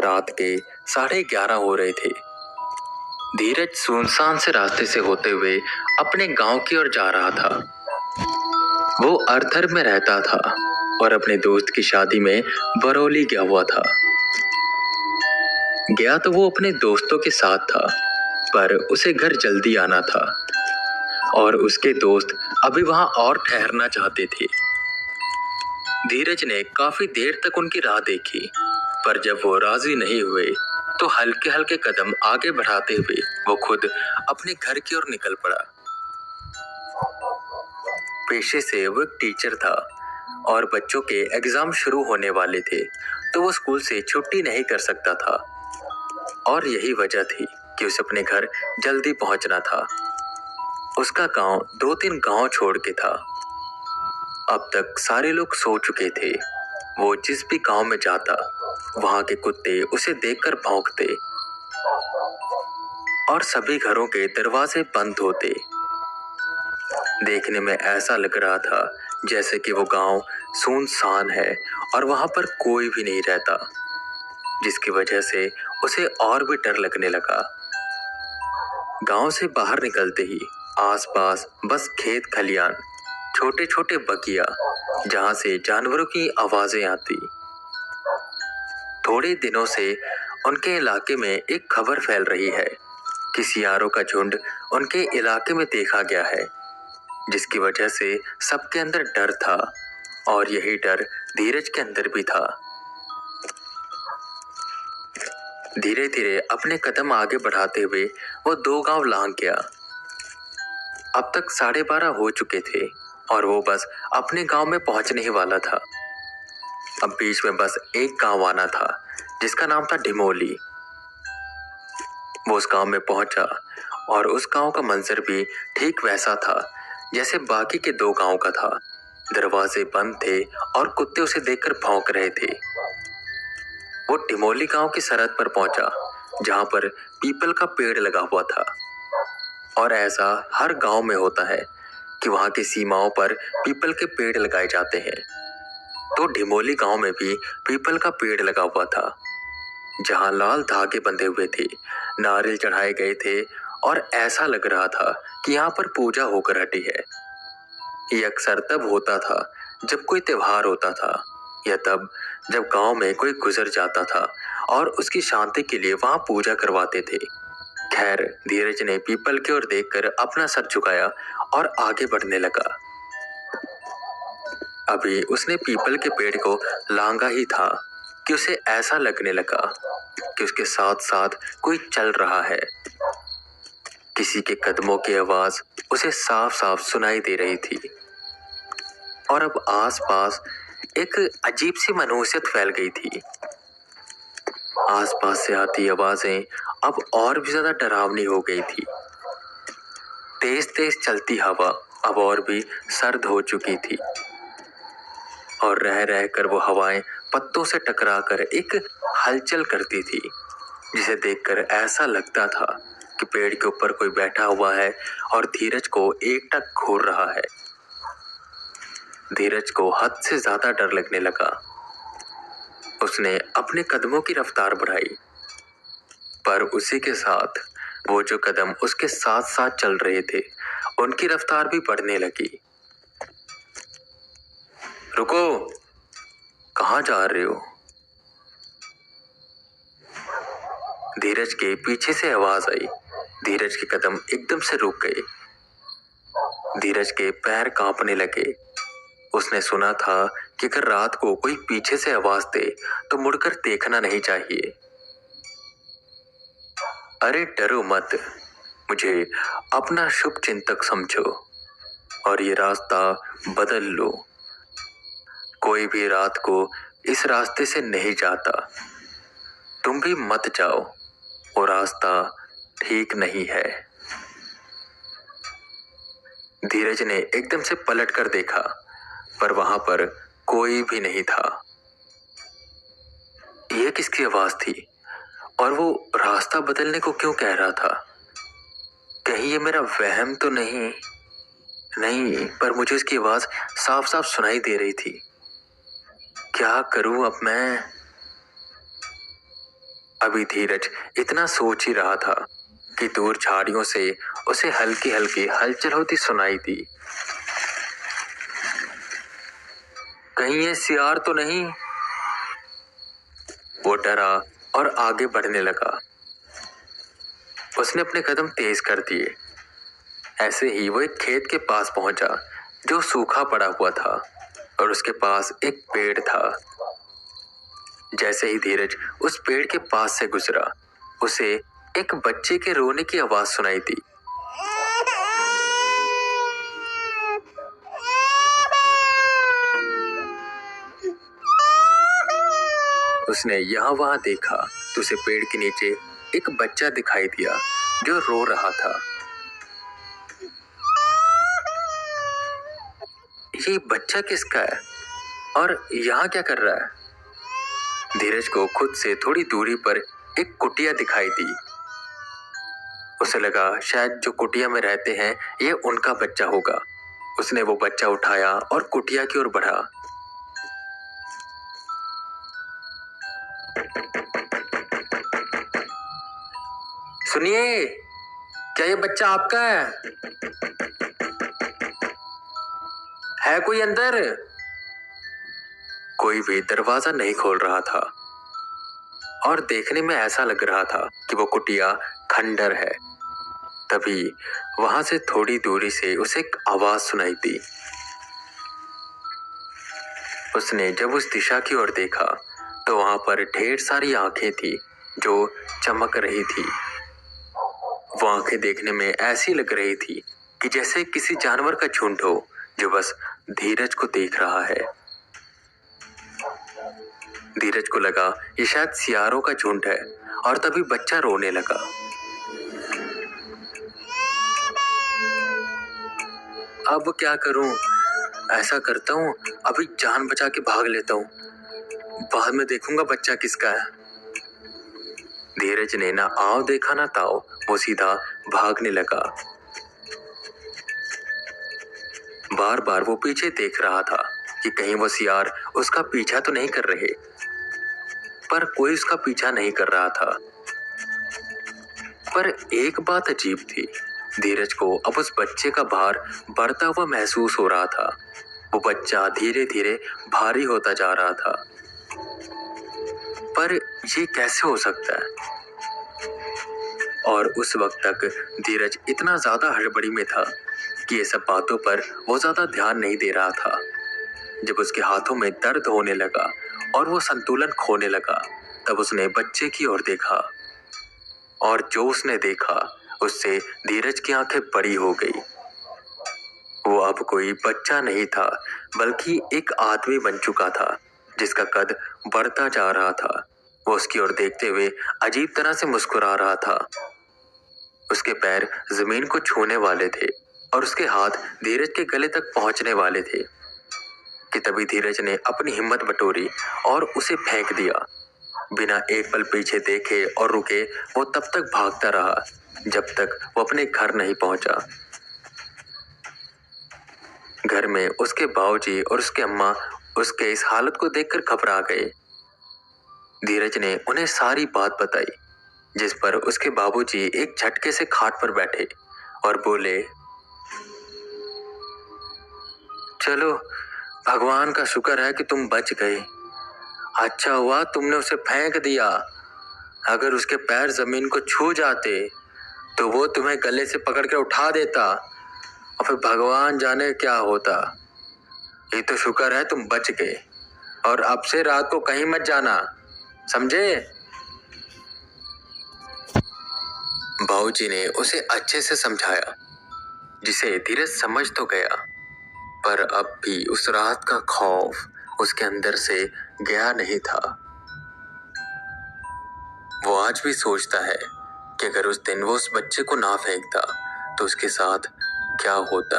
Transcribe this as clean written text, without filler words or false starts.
रात के 11:30 हो रहे थे। धीरज सुनसान से रास्ते से होते हुए अपने गांव की ओर जा रहा था। वो अर्थर में रहता था और अपने दोस्त की शादी में बरौली गया हुआ था। गया तो वो अपने दोस्तों के साथ था, पर उसे घर जल्दी आना था और उसके दोस्त अभी वहां और ठहरना चाहते थे। धीरज ने काफी देर तक उनकी राह देखी, पर जब वो राजी नहीं हुए तो हल्के हल्के कदम आगे बढ़ाते हुए वो खुद अपने घर की ओर निकल पड़ा। पेशे से वो एक टीचर था और बच्चों के एग्जाम शुरू होने वाले थे, तो वो स्कूल से छुट्टी नहीं कर सकता था और यही वजह थी कि उसे अपने घर जल्दी पहुंचना था। उसका गांव 2-3 गांव छोड़ के था। अब तक सारे लोग सो चुके थे। वो जिस भी गांव में जाता वहां के कुत्ते उसे देखकर भौंकते और सभी घरों के दरवाजे बंद होते। देखने में ऐसा लग रहा था जैसे कि वो गांव सुनसान है और वहां पर कोई भी नहीं रहता, जिसकी वजह से उसे और भी डर लगने लगा। गांव से बाहर निकलते ही आसपास बस खेत खलियान, छोटे छोटे बगिया जहां से जानवरों की आवाजें आती। थोड़े दिनों से उनके इलाके में एक खबर फैल रही है कि सियारों का झुंड उनके इलाके में देखा गया है, जिसकी वजह से सबके अंदर डर था और यही डर धीरज के अंदर भी था। धीरे धीरे अपने कदम आगे बढ़ाते हुए वो 2 गांव लांघ गया। अब तक 12:30 हो चुके थे और वो बस अपने गांव में पहुंचने ही वाला था। अब बीच में बस एक गांव आना था जिसका नाम था ढिमोली। वो उस गांव में पहुंचा और उस गांव का मंजर भी ठीक वैसा था जैसे बाकी के 2 गांव का था। दरवाजे बंद थे और कुत्ते उसे देखकर भौंक रहे थे। वो ढिमोली गांव की सरहद पर पहुंचा जहां पर पीपल का पेड़ लगा हुआ था और ऐसा हर गांव में होता है कि वहां की सीमाओं पर पीपल के पेड़ लगाए जाते हैं। तो ढिमोली गांव में भी पीपल का पेड़ लगा हुआ था जहां लाल धागे बंधे हुए थे, नारियल चढ़ाए गए थे और ऐसा लग रहा था कि यहाँ पर पूजा होकर हटी है। ये अक्सर तब होता था जब कोई त्योहार होता था या तब जब गांव में कोई गुजर जाता था और उसकी शांति के लिए वहां पूजा करवाते थे। खैर, धीरज ने पीपल की ओर देखकर अपना सर झुकाया और आगे बढ़ने लगा। अभी उसने पीपल के पेड़ को लांघा ही था कि उसे ऐसा लगने लगा कि उसके साथ साथ कोई चल रहा है। किसी के कदमों की आवाज उसे साफ साफ सुनाई दे रही थी और अब आसपास एक अजीब सी मनहूसियत फैल गई थी। आसपास से आती आवाजें अब और भी ज्यादा डरावनी हो गई थी। तेज तेज चलती हवा अब और भी सर्द हो चुकी थी और रह रह कर वो हवाएं पत्तों से टकराकर एक हलचल करती थी, जिसे देखकर ऐसा लगता था कि पेड़ के ऊपर कोई बैठा हुआ है और धीरज को एकटक घूर रहा है। धीरज को हद से ज्यादा डर लगने लगा। उसने अपने कदमों की रफ्तार बढ़ाई, पर उसी के साथ वो जो कदम उसके साथ साथ चल रहे थे उनकी रफ्तार भी बढ़ने लगी। रुको, कहाँ जा रहे हो? धीरज के पीछे से आवाज आई। धीरज के कदम एकदम से रुक गए। धीरज के पैर कांपने लगे। उसने सुना था कि अगर रात को कोई पीछे से आवाज दे तो मुड़कर देखना नहीं चाहिए। अरे डरो मत, मुझे अपना शुभ चिंतक समझो और ये रास्ता बदल लो। कोई भी रात को इस रास्ते से नहीं जाता। तुम भी मत जाओ, वो रास्ता ठीक नहीं है। धीरज ने एकदम से पलट कर देखा, पर वहां पर कोई भी नहीं था। यह किसकी आवाज थी और वो रास्ता बदलने को क्यों कह रहा था? कहीं ये मेरा वहम तो नहीं? नहीं, पर मुझे उसकी आवाज साफ साफ सुनाई दे रही थी। क्या करूं अब मैं? अभी धीरज इतना सोच ही रहा था कि दूर झाड़ियों से उसे हल्की हल्की हलचल होती सुनाई दी। कहीं ये सियार तो नहीं? वो डरा और आगे बढ़ने लगा। उसने अपने कदम तेज कर दिए। ऐसे ही वो एक खेत के पास पहुंचा जो सूखा पड़ा हुआ था और उसके पास एक पेड़ था। जैसे ही धीरज उस पेड़ के पास से गुजरा, उसे एक बच्चे के रोने की आवाज सुनाई दी। उसने यहाँ वहां देखा तो उसे पेड़ के नीचे एक बच्चा दिखाई दिया जो रो रहा था। ये बच्चा किसका है और यहाँ क्या कर रहा है? धीरज को खुद से थोड़ी दूरी पर एक कुटिया दिखाई दी। उसे लगा शायद जो कुटिया में रहते हैं ये उनका बच्चा होगा। उसने वो बच्चा उठाया और कुटिया की ओर बढ़ा। सुनिए, क्या ये बच्चा आपका है? है कोई अंदर? कोई भी दरवाजा नहीं खोल रहा था और देखने में ऐसा लग रहा था कि वो कुटिया खंडर है। तभी वहां से थोड़ी दूरी से उसे एक आवाज सुनाई दी। उसने जब उस दिशा की ओर देखा तो वहां पर ढेर सारी आंखें थी जो चमक रही थी। वो आंखें देखने में ऐसी लग रही थी कि जैसे किसी जानवर का झुंड हो जो बस धीरज को देख रहा है। धीरज को लगा ये शायद सियारों का झुंड है और तभी बच्चा रोने लगा। अब क्या करूं? ऐसा करता हूं, अभी जान बचा के भाग लेता हूं, बाद में देखूंगा बच्चा किसका है। धीरज ने ना आओ देखा ना ताओ, वो सीधा भागने लगा। बार बार वो पीछे देख रहा था कि कहीं वो सियार उसका पीछा तो नहीं कर रहे, पर कोई उसका पीछा नहीं कर रहा था। पर एक बात अजीब थी, धीरज को अब उस बच्चे का भार बढ़ता हुआ महसूस हो रहा था। वो बच्चा धीरे धीरे भारी होता जा रहा था। पर ये कैसे हो सकता है? और उस वक्त तक धीरज इतना ज्यादा हड़बड़ी में था कि ये सब बातों पर वो ज्यादा ध्यान नहीं दे रहा था। जब उसके हाथों में दर्द होने लगा और वो संतुलन खोने लगा, तब उसने बच्चे की ओर देखा और जो उसने देखा उससे धीरज की आंखें बड़ी हो गई। वो अब कोई बच्चा नहीं था बल्कि एक आदमी बन चुका था जिसका कद बढ़ता जा रहा था। वो उसकी ओर देखते हुए अजीब तरह से मुस्कुरा रहा था। उसके पैर जमीन को छूने वाले थे और उसके हाथ धीरज के गले तक पहुंचने वाले थे कि तभी धीरज ने अपनी हिम्मत बटोरी और उसे फेंक दिया। बिना एक पल पीछे देखे और रुके वो तब तक भागता रहा जब तक वो अपने घर नहीं पहुंचा। घर में उसके बाबूजी और उसके अम्मा उसके इस हालत को देखकर घबरा गए। धीरज ने उन्हें सारी बात बताई, जिस पर उसके बाबूजी एक झटके से खाट पर बैठे और बोले, चलो भगवान का शुक्र है कि तुम बच गए। अच्छा हुआ तुमने उसे फेंक दिया। अगर उसके पैर जमीन को छू जाते तो वो तुम्हें गले से पकड़ के उठा देता और फिर भगवान जाने क्या होता। ये तो शुक्र है तुम बच गए और अब से रात को कहीं मत जाना, समझे? बाबूजी ने उसे अच्छे से समझाया, जिसे धीरज समझ तो गया, पर अब भी उस रात का खौफ उसके अंदर से गया नहीं था। वो आज भी सोचता है कि अगर उस दिन वो उस बच्चे को ना फेंकता तो उसके साथ क्या होता।